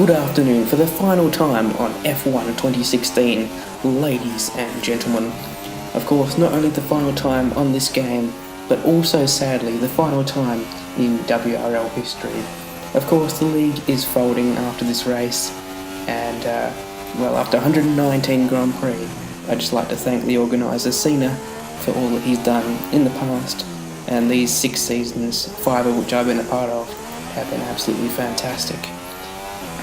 Good afternoon for the final time on F1 2016, ladies and gentlemen. Of course, not only the final time on this game, but also sadly the final time in WRL history. Of course, the league is folding after this race, and after 119 Grand Prix, I'd just like to thank the organiser Cena for all that he's done in the past, and these 6 seasons, 5 of which I've been a part of, have been absolutely fantastic.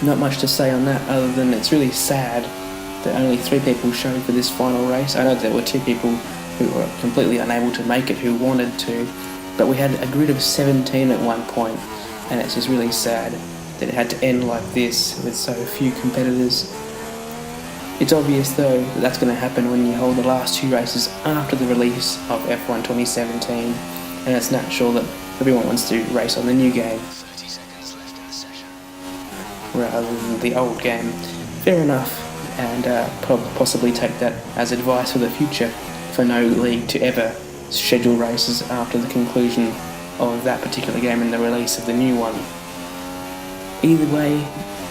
Not much to say on that other than it's really sad that only 3 people showed for this final race. I know there were 2 people who were completely unable to make it who wanted to, but we had a grid of 17 at one point, and it's just really sad that it had to end like this with so few competitors. It's obvious though that that's going to happen when you hold the last 2 races after the release of F1 2017, and it's natural that everyone wants to race on the new game rather than the old game. Fair enough, and possibly take that as advice for the future for no league to ever schedule races after the conclusion of that particular game and the release of the new one. Either way,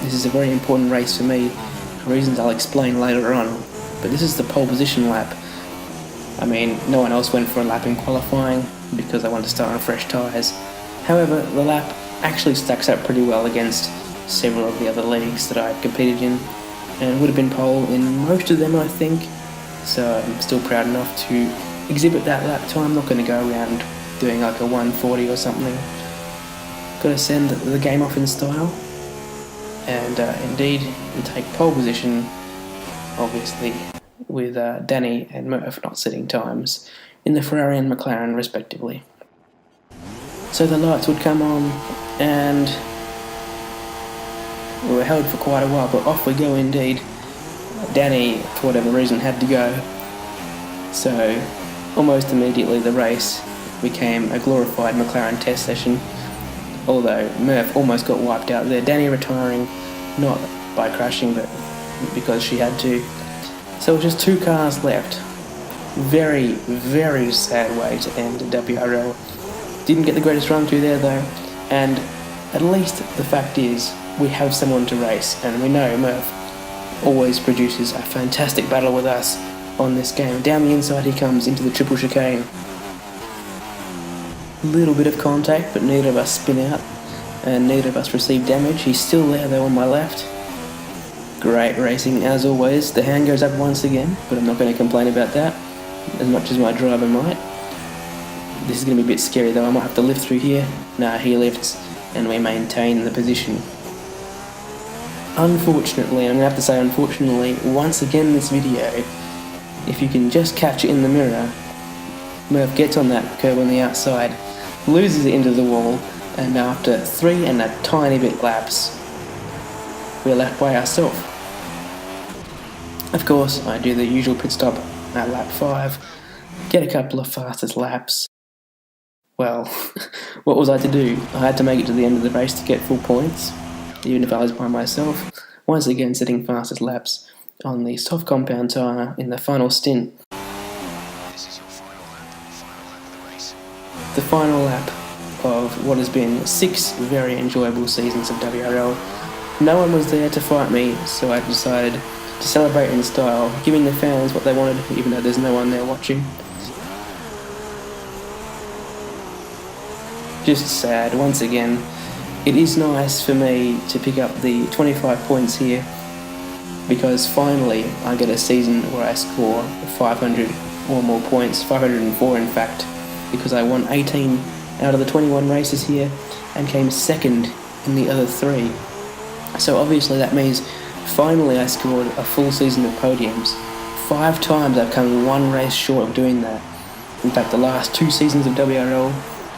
this is a very important race for me, for reasons I'll explain later on, but this is the pole position lap. I mean, no one else went for a lap in qualifying because I wanted to start on fresh tyres. However, the lap actually stacks up pretty well against several of the other leagues that I competed in, and would have been pole in most of them, I think, so I'm still proud enough to exhibit that lap time. I'm not going to go around doing like a 140 or something. Got to send the game off in style, and indeed we take pole position, obviously, with Danny and Murph not setting times in the Ferrari and McLaren respectively. So the lights would come on, and we were held for quite a while, but off we go indeed. Danny, for whatever reason, had to go, so almost immediately the race became a glorified McLaren test session, although Murph almost got wiped out there. Danny retiring, not by crashing, but because she had to. So just 2 cars left. Very, very sad way to end WRL. Didn't get the greatest run through there though, and at least the fact is we have someone to race, and we know Murph always produces a fantastic battle with us on this game. Down the inside he comes into the triple chicane. Little bit of contact, but neither of us spin out, and neither of us receive damage. He's still there though on my left. Great racing as always. The hand goes up once again, but I'm not going to complain about that, as much as my driver might. This is going to be a bit scary though. I might have to lift through here. Nah, he lifts, and we maintain the position. Unfortunately, I'm going to have to say unfortunately, once again in this video, if you can just catch it in the mirror, Murph gets on that curb on the outside, loses it into the wall, and after 3 and a tiny bit laps, we're left by ourselves. Of course, I do the usual pit stop at lap 5, get a couple of fastest laps. Well, what was I to do? I had to make it to the end of the race to get full points, even if I was by myself. Once again setting fastest laps on the soft compound tyre in the final stint. This is your final lap of the race. The final lap of what has been 6 very enjoyable seasons of WRL. No one was there to fight me, so I decided to celebrate in style, giving the fans what they wanted, even though there's no one there watching. Just sad, once again. It is nice for me to pick up the 25 points here, because finally I get a season where I score 500 or more points, 504 in fact, because I won 18 out of the 21 races here and came 2nd in the other 3. So obviously that means finally I scored a full season of podiums. 5 times I've come 1 race short of doing that. In fact, the last 2 seasons of WRL,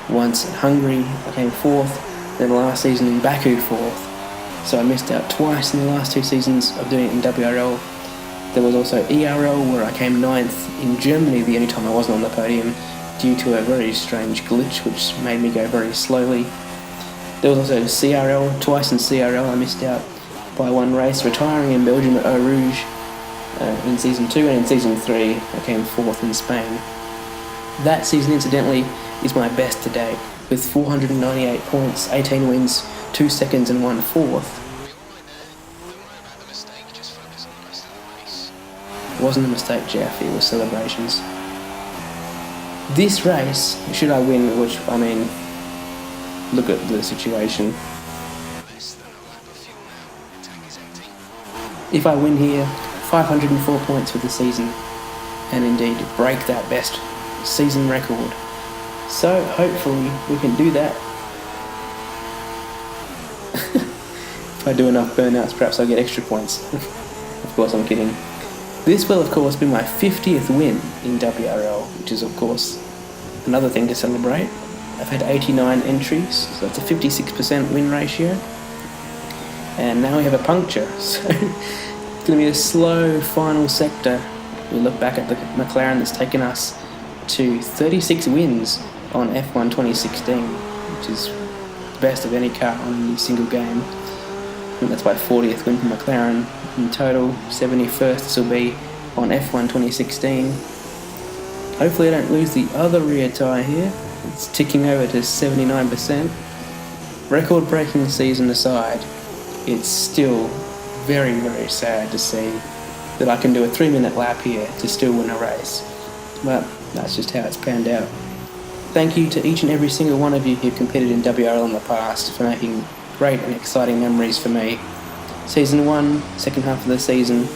once in Hungary I came 4th, then last season in Baku 4th. So I missed out twice in the last 2 seasons of doing it in WRL. There was also ERL where I came 9th in Germany, the only time I wasn't on the podium, due to a very strange glitch which made me go very slowly. There was also CRL, twice in CRL I missed out by 1 race, retiring in Belgium at Eau Rouge in Season 2, and in Season 3 I came 4th in Spain. That season incidentally is my best to date, with 498 points, 18 wins, 2 seconds and 1 fourth. It wasn't a mistake, Jeff, it was celebrations. This race, should I win, which, I mean, look at the situation. Less than a lap of fuel now. Tank is empty. If I win here, 504 points for the season, and indeed break that best season record. So hopefully we can do that. If I do enough burnouts, perhaps I'll get extra points. Of course, I'm kidding. This will, of course, be my 50th win in WRL, which is, of course, another thing to celebrate. I've had 89 entries, so that's a 56% win ratio. And now we have a puncture, so it's going to be a slow final sector. We look back at the McLaren that's taken us to 36 wins on F1 2016, which is the best of any car on any single game. I think that's my 40th win for McLaren. In total, 71st this will be on F1 2016. Hopefully I don't lose the other rear tyre here. It's ticking over to 79%. Record-breaking season aside, it's still very, very sad to see that I can do a 3-minute lap here to still win a race. But that's just how it's panned out. Thank you to each and every single one of you who competed in WRL in the past for making great and exciting memories for me. Season 1, second half of the season.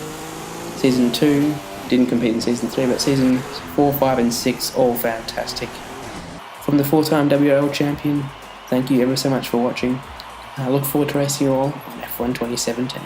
Season 2, didn't compete in Season 3, but Season 4, 5 and 6, all fantastic. From the 4-time WRL champion, thank you ever so much for watching. I look forward to racing you all on F1 2017.